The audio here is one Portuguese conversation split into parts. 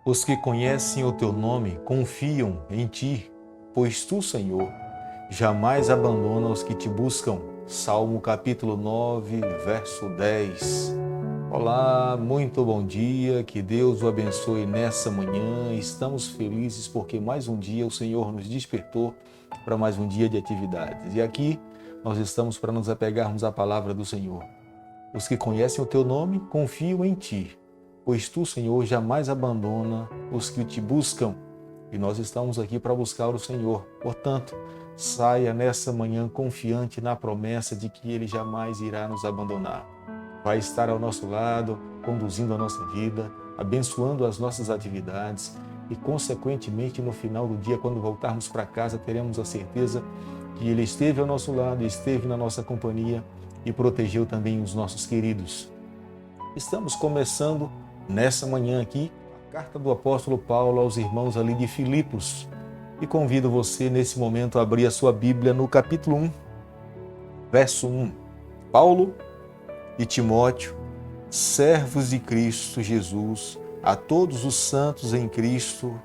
Os que conhecem o teu nome confiam em ti, pois tu, Senhor, jamais abandona os que te buscam. Salmo capítulo 9, verso 10. Olá, muito bom dia, que Deus o abençoe nessa manhã. Estamos felizes porque mais um dia o Senhor nos despertou para mais um dia de atividades. E aqui nós estamos para nos apegarmos à palavra do Senhor. Os que conhecem o teu nome confiam em ti, pois tu, Senhor, jamais abandona os que te buscam. E nós estamos aqui para buscar o Senhor. Portanto, saia nessa manhã confiante na promessa de que Ele jamais irá nos abandonar. Vai estar ao nosso lado, conduzindo a nossa vida, abençoando as nossas atividades e, consequentemente, no final do dia, quando voltarmos para casa, teremos a certeza que Ele esteve ao nosso lado, esteve na nossa companhia e protegeu também os nossos queridos. Estamos começando nessa manhã aqui a carta do apóstolo Paulo aos irmãos ali de Filipos. E convido você nesse momento a abrir a sua Bíblia no capítulo 1, verso 1. Paulo e Timóteo, servos de Cristo Jesus, a todos os santos em Cristo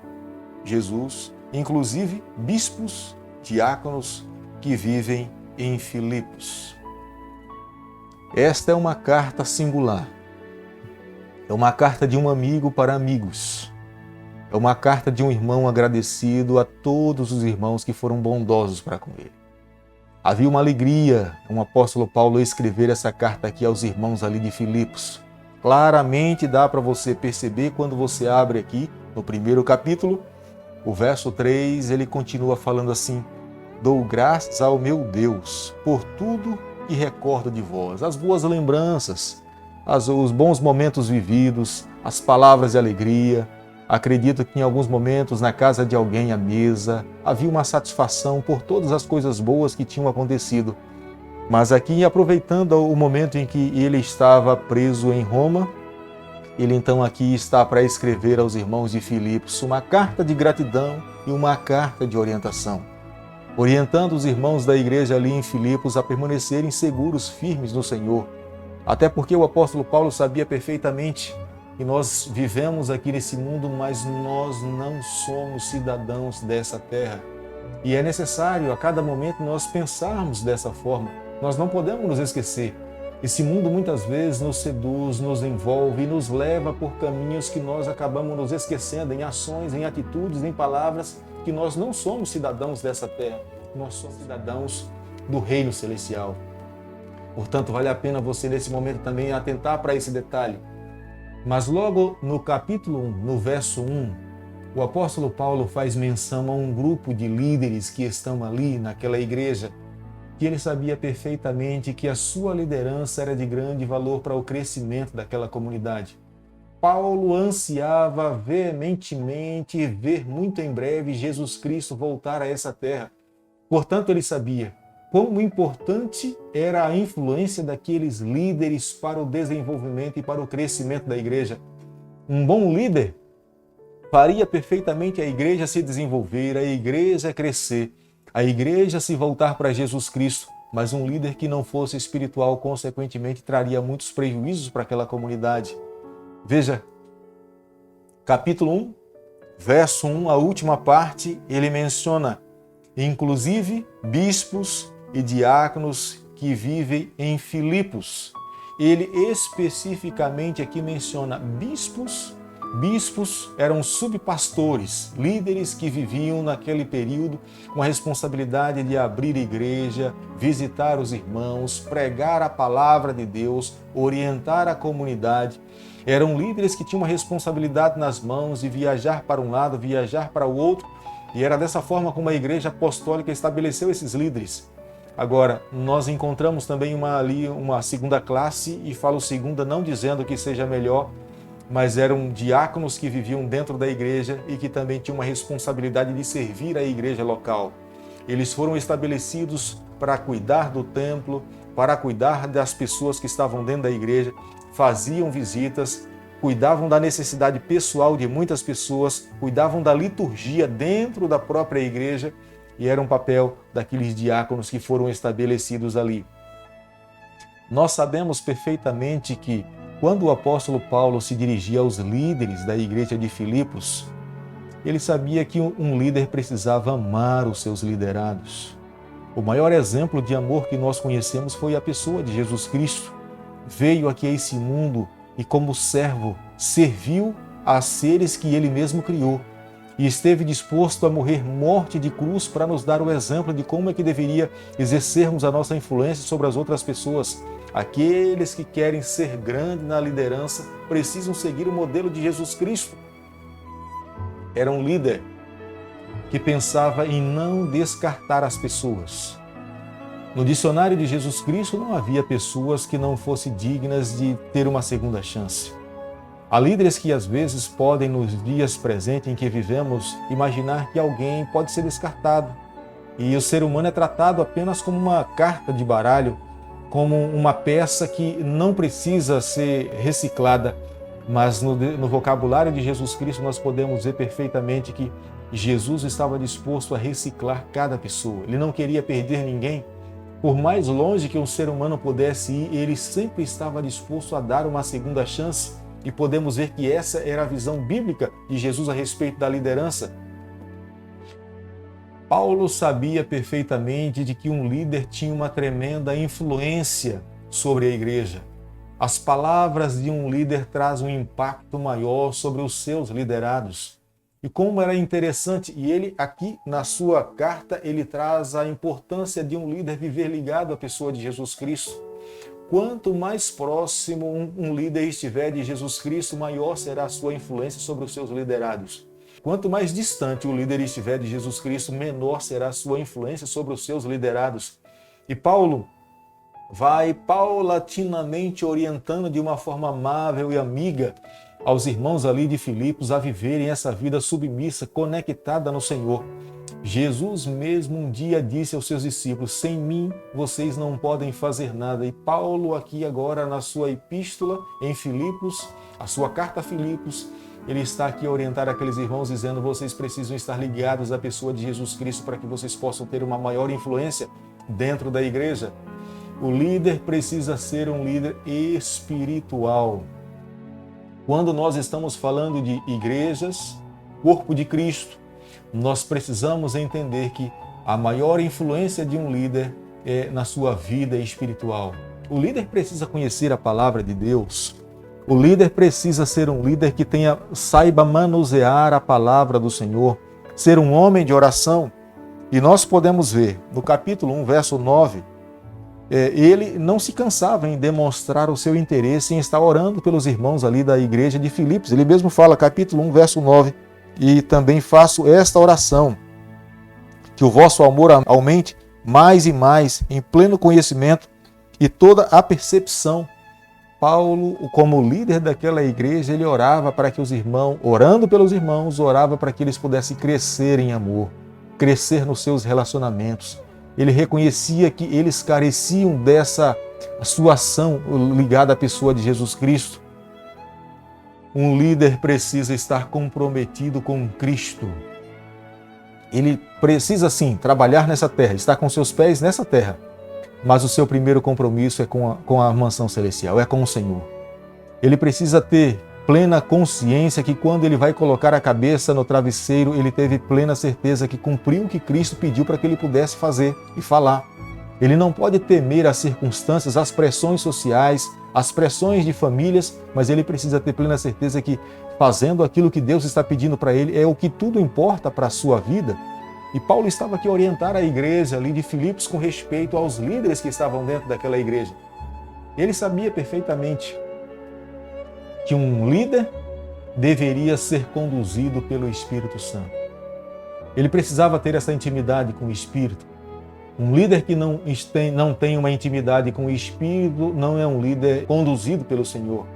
Jesus, inclusive bispos, diáconos que vivem em Filipos. Esta é uma carta singular. É uma carta de um amigo para amigos. É uma carta de um irmão agradecido a todos os irmãos que foram bondosos para com ele. Havia uma alegria o apóstolo Paulo escrever essa carta aqui aos irmãos ali de Filipos. Claramente dá para você perceber quando você abre aqui no primeiro capítulo, o verso 3, ele continua falando assim: dou graças ao meu Deus por tudo que recordo de vós, as boas lembranças, os bons momentos vividos, as palavras de alegria. Acredito que em alguns momentos na casa de alguém à mesa havia uma satisfação por todas as coisas boas que tinham acontecido. Mas aqui, aproveitando o momento em que ele estava preso em Roma, ele então aqui está para escrever aos irmãos de Filipos uma carta de gratidão e uma carta de orientação, orientando os irmãos da igreja ali em Filipos a permanecerem seguros, firmes no Senhor. Até porque o apóstolo Paulo sabia perfeitamente que nós vivemos aqui nesse mundo, mas nós não somos cidadãos dessa terra. E é necessário a cada momento nós pensarmos dessa forma. Nós não podemos nos esquecer. Esse mundo muitas vezes nos seduz, nos envolve e nos leva por caminhos que nós acabamos nos esquecendo, em ações, em atitudes, em palavras, que nós não somos cidadãos dessa terra. Nós somos cidadãos do reino celestial. Portanto, vale a pena você nesse momento também atentar para esse detalhe. Mas logo no capítulo 1, no verso 1, o apóstolo Paulo faz menção a um grupo de líderes que estão ali naquela igreja, que ele sabia perfeitamente que a sua liderança era de grande valor para o crescimento daquela comunidade. Paulo ansiava veementemente ver muito em breve Jesus Cristo voltar a essa terra. Portanto, ele sabia quão importante era a influência daqueles líderes para o desenvolvimento e para o crescimento da igreja. Um bom líder faria perfeitamente a igreja se desenvolver, a igreja crescer, a igreja se voltar para Jesus Cristo, mas um líder que não fosse espiritual, consequentemente, traria muitos prejuízos para aquela comunidade. Veja, capítulo 1, verso 1, a última parte, ele menciona, inclusive, bispos e diáconos que vivem em Filipos. Ele especificamente aqui menciona bispos. Bispos eram subpastores, líderes que viviam naquele período com a responsabilidade de abrir igreja, visitar os irmãos, pregar a palavra de Deus, orientar a comunidade. Eram líderes que tinham uma responsabilidade nas mãos de viajar para um lado, viajar para o outro, e era dessa forma como a igreja apostólica estabeleceu esses líderes. Agora, nós encontramos também uma segunda classe, e falo segunda não dizendo que seja melhor, mas eram diáconos que viviam dentro da igreja e que também tinham uma responsabilidade de servir a igreja local. Eles foram estabelecidos para cuidar do templo, para cuidar das pessoas que estavam dentro da igreja, faziam visitas, cuidavam da necessidade pessoal de muitas pessoas, cuidavam da liturgia dentro da própria igreja, e era um papel daqueles diáconos que foram estabelecidos ali. Nós sabemos perfeitamente que Quando o apóstolo Paulo se dirigia aos líderes da igreja de Filipos, ele sabia que um líder precisava amar os seus liderados. O maior exemplo de amor que nós conhecemos foi a pessoa de Jesus Cristo. Veio aqui a esse mundo e, como servo, serviu a seres que ele mesmo criou e esteve disposto a morrer morte de cruz para nos dar o exemplo de como é que deveria exercermos a nossa influência sobre as outras pessoas. Aqueles que querem ser grandes na liderança precisam seguir o modelo de Jesus Cristo. Era um líder que pensava em não descartar as pessoas. No dicionário de Jesus Cristo não havia pessoas que não fossem dignas de ter uma segunda chance. Há líderes que às vezes podem, nos dias presentes em que vivemos, imaginar que alguém pode ser descartado. E o ser humano é tratado apenas como uma carta de baralho, como uma peça que não precisa ser reciclada. Mas no vocabulário de Jesus Cristo nós podemos ver perfeitamente que Jesus estava disposto a reciclar cada pessoa. Ele não queria perder ninguém. Por mais longe que um ser humano pudesse ir, ele sempre estava disposto a dar uma segunda chance. E podemos ver que essa era a visão bíblica de Jesus a respeito da liderança. Paulo sabia perfeitamente de que um líder tinha uma tremenda influência sobre a igreja. As palavras de um líder trazem um impacto maior sobre os seus liderados. E como era interessante, e ele aqui na sua carta, ele traz a importância de um líder viver ligado à pessoa de Jesus Cristo. Quanto mais próximo um líder estiver de Jesus Cristo, maior será a sua influência sobre os seus liderados. Quanto mais distante o líder estiver de Jesus Cristo, menor será a sua influência sobre os seus liderados. E Paulo vai paulatinamente orientando de uma forma amável e amiga aos irmãos ali de Filipos a viverem essa vida submissa, conectada no Senhor. Jesus mesmo um dia disse aos seus discípulos: sem mim vocês não podem fazer nada. E Paulo aqui agora na sua epístola em Filipos, a sua carta a Filipos, ele está aqui a orientar aqueles irmãos dizendo: vocês precisam estar ligados à pessoa de Jesus Cristo para que vocês possam ter uma maior influência dentro da igreja. O líder precisa ser um líder espiritual. Quando nós estamos falando de igrejas, corpo de Cristo, nós precisamos entender que a maior influência de um líder é na sua vida espiritual. O líder precisa conhecer a palavra de Deus. O líder precisa ser um líder que saiba manusear a palavra do Senhor, ser um homem de oração. E nós podemos ver no capítulo 1, verso 9, ele não se cansava em demonstrar o seu interesse em estar orando pelos irmãos ali da igreja de Filipos. Ele mesmo fala, capítulo 1, verso 9, e também faço esta oração, que o vosso amor aumente mais e mais em pleno conhecimento e toda a percepção. Paulo, como líder daquela igreja, ele orava para que os irmãos, orando pelos irmãos, orava para que eles pudessem crescer em amor, crescer nos seus relacionamentos. Ele reconhecia que eles careciam dessa sua ação ligada à pessoa de Jesus Cristo. Um líder precisa estar comprometido com Cristo. Ele precisa, sim, trabalhar nessa terra, estar com seus pés nessa terra. Mas o seu primeiro compromisso é com a mansão celestial, é com o Senhor. Ele precisa ter plena consciência que quando ele vai colocar a cabeça no travesseiro, ele teve plena certeza que cumpriu o que Cristo pediu para que ele pudesse fazer e falar. Ele não pode temer as circunstâncias, as pressões sociais, as pressões de famílias, mas ele precisa ter plena certeza que fazendo aquilo que Deus está pedindo para ele é o que tudo importa para a sua vida. E Paulo estava aqui a orientar a igreja ali de Filipos com respeito aos líderes que estavam dentro daquela igreja. Ele sabia perfeitamente que um líder deveria ser conduzido pelo Espírito Santo. Ele precisava ter essa intimidade com o Espírito. Um líder que não tem uma intimidade com o Espírito não é um líder conduzido pelo Senhor.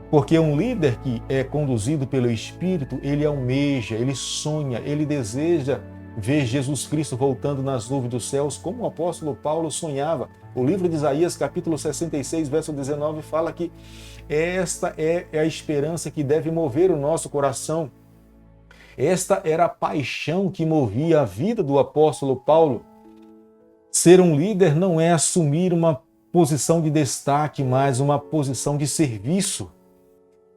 Porque um líder que é conduzido pelo Espírito, ele almeja, ele sonha, ele deseja ver Jesus Cristo voltando nas nuvens dos céus, como o apóstolo Paulo sonhava. O livro de Isaías, capítulo 66, verso 19, fala que esta é a esperança que deve mover o nosso coração. Esta era a paixão que movia a vida do apóstolo Paulo. Ser um líder não é assumir uma posição de destaque, mas uma posição de serviço.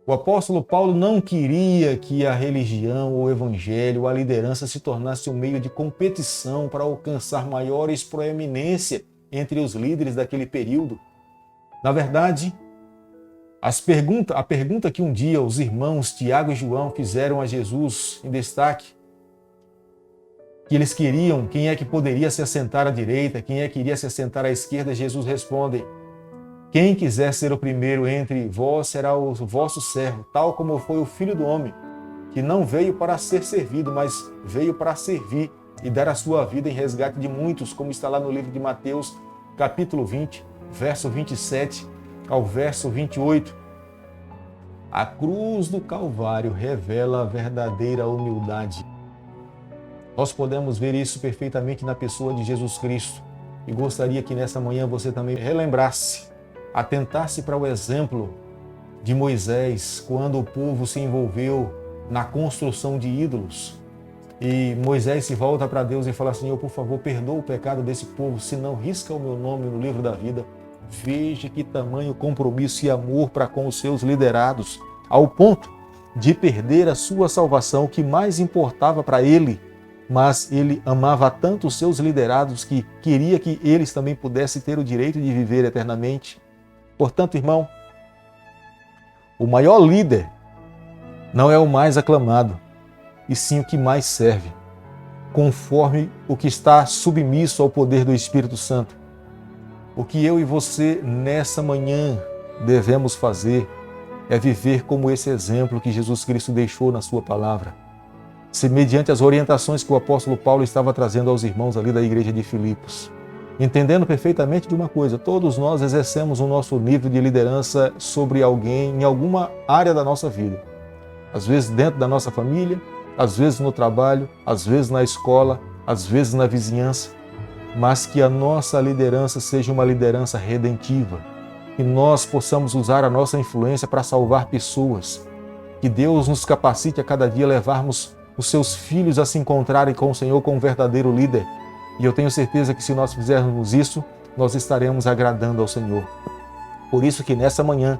O apóstolo Paulo não queria que a religião, o evangelho, a liderança se tornasse um meio de competição para alcançar maiores proeminência entre os líderes daquele período. Na verdade, a pergunta que um dia os irmãos Tiago e João fizeram a Jesus em destaque, que eles queriam, quem é que poderia se assentar à direita, quem é que iria se assentar à esquerda, Jesus responde: quem quiser ser o primeiro entre vós será o vosso servo, tal como foi o Filho do Homem, que não veio para ser servido, mas veio para servir e dar a sua vida em resgate de muitos, como está lá no livro de Mateus, capítulo 20, verso 27 ao verso 28. A cruz do Calvário revela a verdadeira humildade. Nós podemos ver isso perfeitamente na pessoa de Jesus Cristo. E gostaria que nessa manhã você também relembrasse, atentasse para o exemplo de Moisés, quando o povo se envolveu na construção de ídolos. E Moisés se volta para Deus e fala: Senhor, por favor, perdoa o pecado desse povo, senão risca o meu nome no livro da vida. Veja que tamanho compromisso e amor para com os seus liderados, ao ponto de perder a sua salvação, que mais importava para ele, mas ele amava tanto os seus liderados que queria que eles também pudessem ter o direito de viver eternamente. Portanto, irmão, o maior líder não é o mais aclamado, e sim o que mais serve, conforme o que está submisso ao poder do Espírito Santo. O que eu e você nessa manhã devemos fazer é viver como esse exemplo que Jesus Cristo deixou na sua palavra. Se mediante as orientações que o apóstolo Paulo estava trazendo aos irmãos ali da igreja de Filipos. Entendendo perfeitamente de uma coisa: todos nós exercemos o nosso nível de liderança sobre alguém em alguma área da nossa vida. Às vezes dentro da nossa família, às vezes no trabalho, às vezes na escola, às vezes na vizinhança. Mas que a nossa liderança seja uma liderança redentiva. Que nós possamos usar a nossa influência para salvar pessoas. Que Deus nos capacite a cada dia levarmos os seus filhos a se encontrarem com o Senhor como um verdadeiro líder. E eu tenho certeza que se nós fizermos isso, nós estaremos agradando ao Senhor. Por isso que nessa manhã,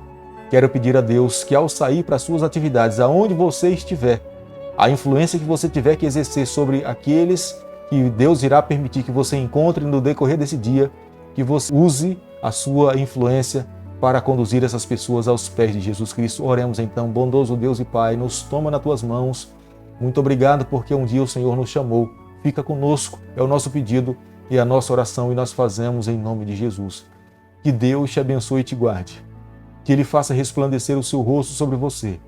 quero pedir a Deus que ao sair para as suas atividades, aonde você estiver, a influência que você tiver que exercer sobre aqueles que Deus irá permitir que você encontre no decorrer desse dia, que você use a sua influência para conduzir essas pessoas aos pés de Jesus Cristo. Oremos então. Bondoso Deus e Pai, nos toma nas tuas mãos. Muito obrigado porque um dia o Senhor nos chamou. Fica conosco, é o nosso pedido e a nossa oração, e nós fazemos em nome de Jesus. Que Deus te abençoe e te guarde. Que Ele faça resplandecer o seu rosto sobre você.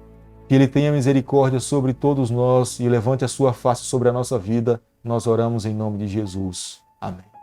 Que Ele tenha misericórdia sobre todos nós e levante a sua face sobre a nossa vida. Nós oramos em nome de Jesus. Amém.